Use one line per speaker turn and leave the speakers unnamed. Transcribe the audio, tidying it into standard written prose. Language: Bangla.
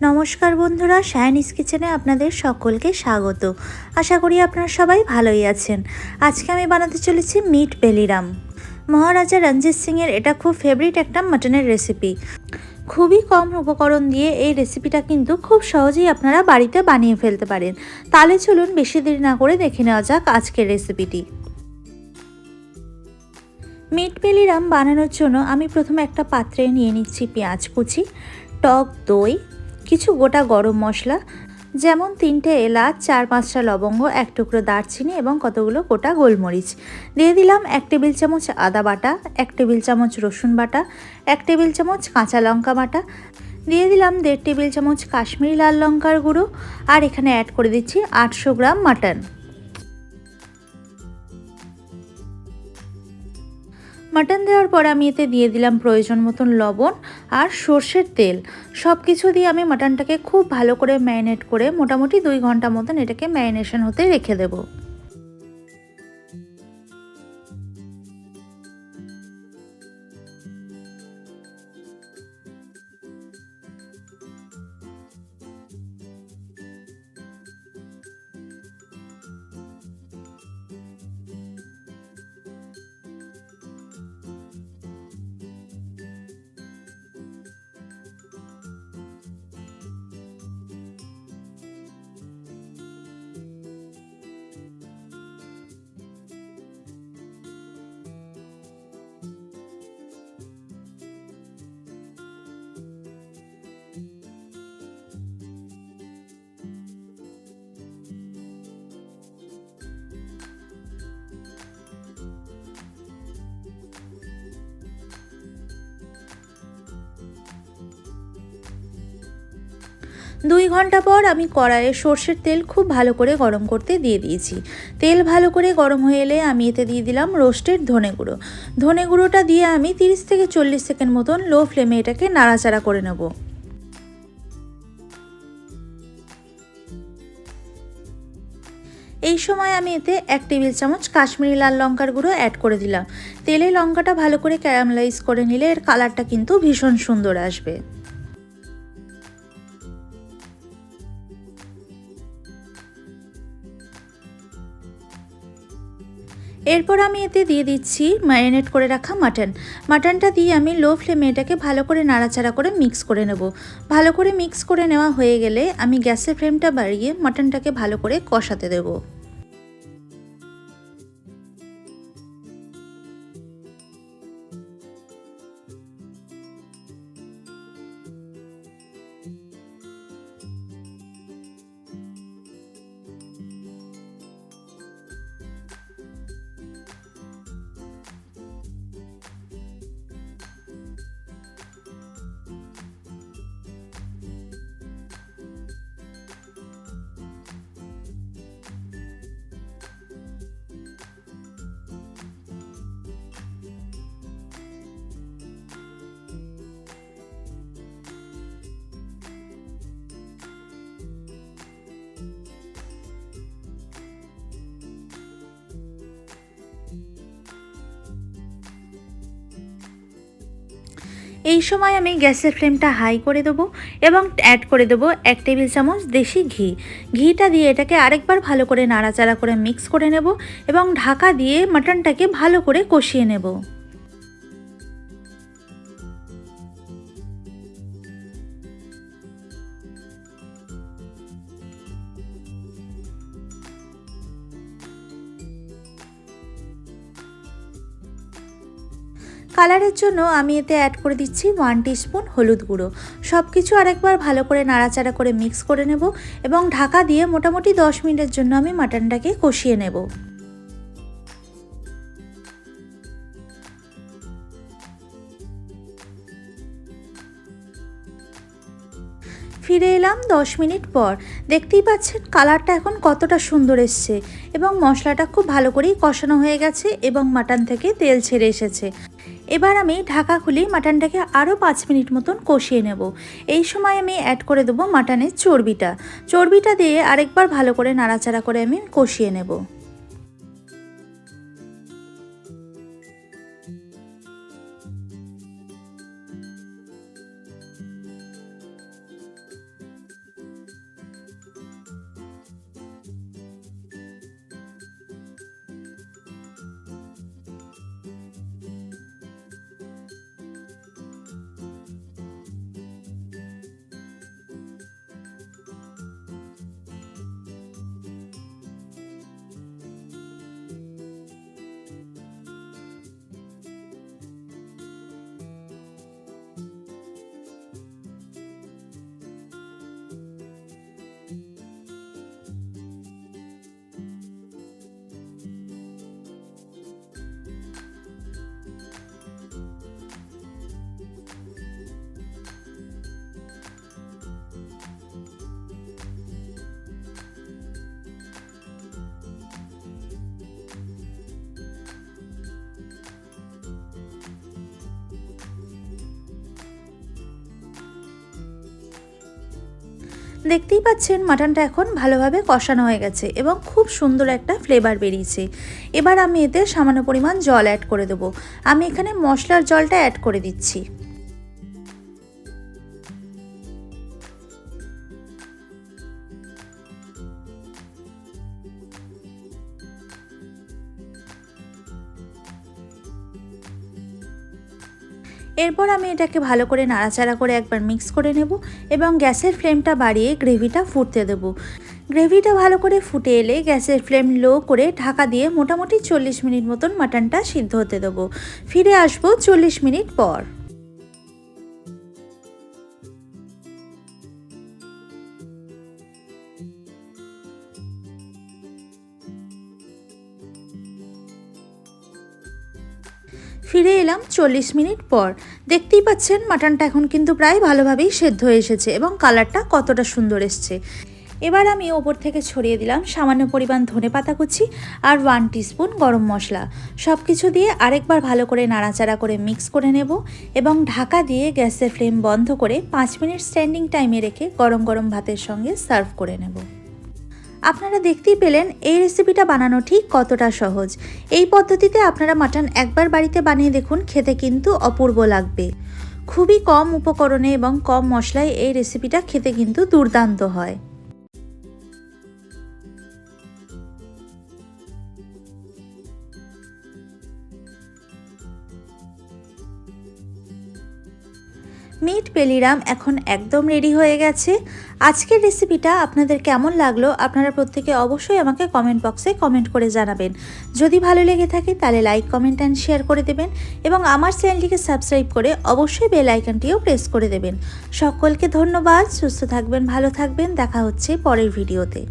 নমস্কার বন্ধুরা, শায়নিস কিচেনে আপনাদের সকলকে স্বাগত। আশা করি আপনারা সবাই ভালোই আছেন। আজকে আমি বানাতে চলেছি মিট বেলিরাম। মহারাজা রঞ্জিত সিংয়ের এটা খুব ফেভারিট একটা মাটনের রেসিপি। খুবই কম উপকরণ দিয়ে এই রেসিপিটা কিন্তু খুব সহজেই আপনারা বাড়িতে বানিয়ে ফেলতে পারেন। তাহলে চলুন বেশি দেরি না করে দেখে নেওয়া যাক আজকের রেসিপিটি। মিট বেলিরাম বানানোর জন্য আমি প্রথমে একটা পাত্রে নিয়ে নিচ্ছি পেঁয়াজ কুচি, টক দই, কিছু গোটা গরম মশলা যেমন 3টে এলাচ, 4-5টা লবঙ্গ, 1 টুকরো দারচিনি এবং কতগুলো গোটা গোলমরিচ। দিয়ে দিলাম 1 টেবিল চামচ আদা বাটা, 1 টেবিল চামচ রসুন বাটা, 1 টেবিল চামচ কাঁচা লঙ্কা বাটা, দিয়ে দিলাম 1.5 টেবিল চামচ কাশ্মীরি লাল লঙ্কার গুঁড়ো, আর এখানে অ্যাড করে দিচ্ছি 800 গ্রাম মাটন। মাটন দেওয়ার পর আমি এতে দিয়ে দিলাম প্রয়োজন মতন লবণ আর সর্ষের তেল। সব কিছু দিয়ে আমি মাটনটাকে খুব ভালো করে ম্যারিনেট করে মোটামুটি 2 ঘন্টা মতন এটাকে ম্যারিনেশন হতে রেখে দেবো। দুই ঘন্টা পর আমি কড়াইয়ে সর্ষের তেল খুব ভালো করে গরম করতে দিয়ে দিয়েছি। তেল ভালো করে গরম হয়ে এলে আমি এতে দিয়ে দিলাম রোস্টেড ধনে গুঁড়ো। ধনে গুঁড়োটা দিয়ে আমি 30 থেকে 40 সেকেন্ড মতন লো ফ্লেমে এটাকে নাড়াচাড়া করে নেব। এই সময় আমি এতে 1 টেবিল চামচ কাশ্মীরি লাল লঙ্কার গুঁড়ো অ্যাড করে দিলাম। তেলে লঙ্কাটা ভালো করে ক্যারামেলাইজ করে নিলে এর কালারটা কিন্তু ভীষণ সুন্দর আসবে। এরপর আমি এতে দিয়ে দিচ্ছি ম্যারিনেট করে রাখা মাটনটা দিয়ে আমি লো ফ্লেমে এটাকে ভালো করে নাড়াচাড়া করে মিক্স করে নেব। ভালো করে মিক্স করে নেওয়া হয়ে গেলে আমি গ্যাসের ফ্লেমটা বাড়িয়ে মাটনটাকে ভালো করে কষাতে দেবো। এই সময় আমি গ্যাসের ফ্লেমটা হাই করে দেবো এবং অ্যাড করে দেবো 1 টেবিল চামচ দেশি ঘি। ঘিটা দিয়ে এটাকে আরেকবার ভালো করে নাড়াচাড়া করে মিক্স করে নেব এবং ঢাকা দিয়ে মাটনটাকে ভালো করে কষিয়ে নেব। কালারের জন্য আমি এতে অ্যাড করে দিচ্ছি 1 টিস্পুন হলুদ গুঁড়ো। সব কিছু আরেকবার ভালো করে নাড়াচাড়া করে মিক্স করে নেব এবং ঢাকা দিয়ে মোটামুটি 10 মিনিটের জন্য আমি মাটনটাকে কষিয়ে নেব। ফিরে এলাম 10 মিনিট পর। দেখতেই পাচ্ছেন কালারটা এখন কতটা সুন্দর এসছে এবং মশলাটা খুব ভালো করেই কষানো হয়ে গেছে এবং মাটন থেকে তেল ছেড়ে এসেছে। এবার আমি ঢাকা খুলে মাটনটাকে আরও 5 মিনিট মতন কষিয়ে নেব। এই সময় আমি অ্যাড করে দেবো মাটনের চর্বিটা দিয়ে আরেকবার ভালো করে নাড়াচাড়া করে আমি কষিয়ে নেব। দেখতেই পাচ্ছেন মাটনটা এখন ভালোভাবে কষানো হয়ে গেছে এবং খুব সুন্দর একটা ফ্লেভার বেরিয়েছে। এবার আমি এতে সামান্য পরিমাণ জল অ্যাড করে দেবো। আমি এখানে মশলার জলটা অ্যাড করে দিচ্ছি। এরপর আমি এটাকে ভালো করে নাড়াচাড়া করে একবার মিক্স করে নেব এবং গ্যাসের ফ্লেমটা বাড়িয়ে গ্রেভিটা ফুটতে দেবো। গ্রেভিটা ভালো করে ফুটে এলে গ্যাসের ফ্লেম লো করে ঢাকা দিয়ে মোটামুটি 40 মিনিট মতন মাটনটা সিদ্ধ হতে দেবো। ফিরে আসবো 40 মিনিট পর। ফিরে এলাম 40 মিনিট পর। দেখতেই পাচ্ছেন মাটনটা এখন কিন্তু প্রায় ভালোভাবেই সেদ্ধ হয়ে এসেছে এবং কালারটা কতটা সুন্দর এসছে। এবার আমি ওপর থেকে ছড়িয়ে দিলাম সামান্য পরিমাণ ধনেপাতা কুচি আর 1 টিস্পুন গরম মশলা। সব কিছু দিয়ে আরেকবার ভালো করে নাড়াচাড়া করে মিক্স করে নেব এবং ঢাকা দিয়ে গ্যাসের ফ্লেম বন্ধ করে 5 মিনিট স্ট্যান্ডিং টাইমে রেখে গরম গরম ভাতের সঙ্গে সার্ভ করে নেব। আপনারা দেখতেই পেলেন এই রেসিপিটা বানানো ঠিক কতটা সহজ। এই পদ্ধতিতে আপনারা মাটন একবার বাড়িতে বানিয়ে দেখুন, খেতে কিন্তু অপূর্ব লাগবে। খুবই কম উপকরণে এবং কম মশলায় এই রেসিপিটা খেতে কিন্তু দুর্দান্ত হয়। মিট পেলিরাম এখন একদম রেডি হয়ে গেছে। আজকের রেসিপিটা আপনাদের কেমন লাগলো আপনারা প্রত্যেকে অবশ্যই আমাকে কমেন্ট বক্সে কমেন্ট করে জানাবেন। যদি ভালো লেগে থাকে তাহলে লাইক, কমেন্ট অ্যান্ড শেয়ার করে দেবেন এবং আমার চ্যানেলটিকে সাবস্ক্রাইব করে অবশ্যই বেল আইকনটিও প্রেস করে দেবেন। সকলকে ধন্যবাদ। সুস্থ থাকবেন, ভালো থাকবেন। দেখা হচ্ছে পরের ভিডিওতে।